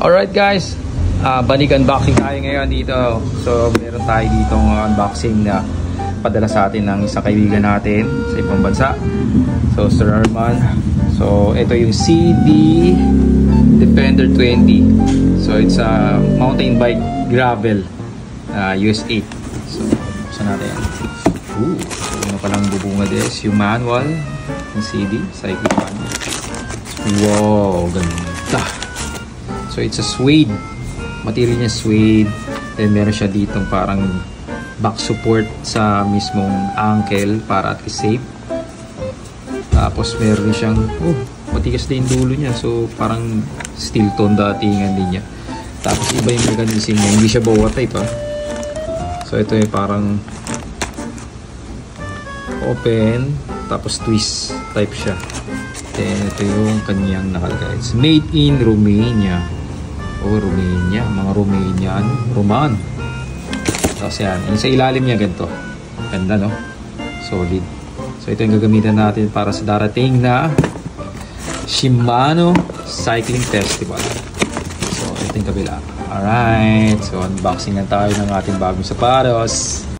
Alright guys, balik unboxing tayo ngayon dito. So meron tayo ditong unboxing na padala sa atin ng isang kaibigan natin sa ibang bansa. So Sir Arman. So ito yung CD Defender 20. So it's a mountain bike gravel US 8. So buksan natin yan. So ano palang bubunga des, yung manual ng CD, cycling manual. Wow, ganda. So it's a suede, material niya suede. Then meron siya ditong parang back support sa mismong ankle para at least safe. Tapos meron siyang matigas din dulo niya, so parang steel tone datingan din niya. Tapos iba yung mechanism niya, hindi siya bawa type So ito yung parang open tapos twist type siya. Then ito yung kanyang nakalagay, it's made in Romania. Romania, mga Romanian, Roman. Tapos yan, yung sa ilalim niya ganito. Ganda, no? Solid. So ito yung gagamitan natin para sa darating na Shimano Cycling Festival. So ito yung kabila. Alright, so unboxing na tayo ng ating bagong sapatos.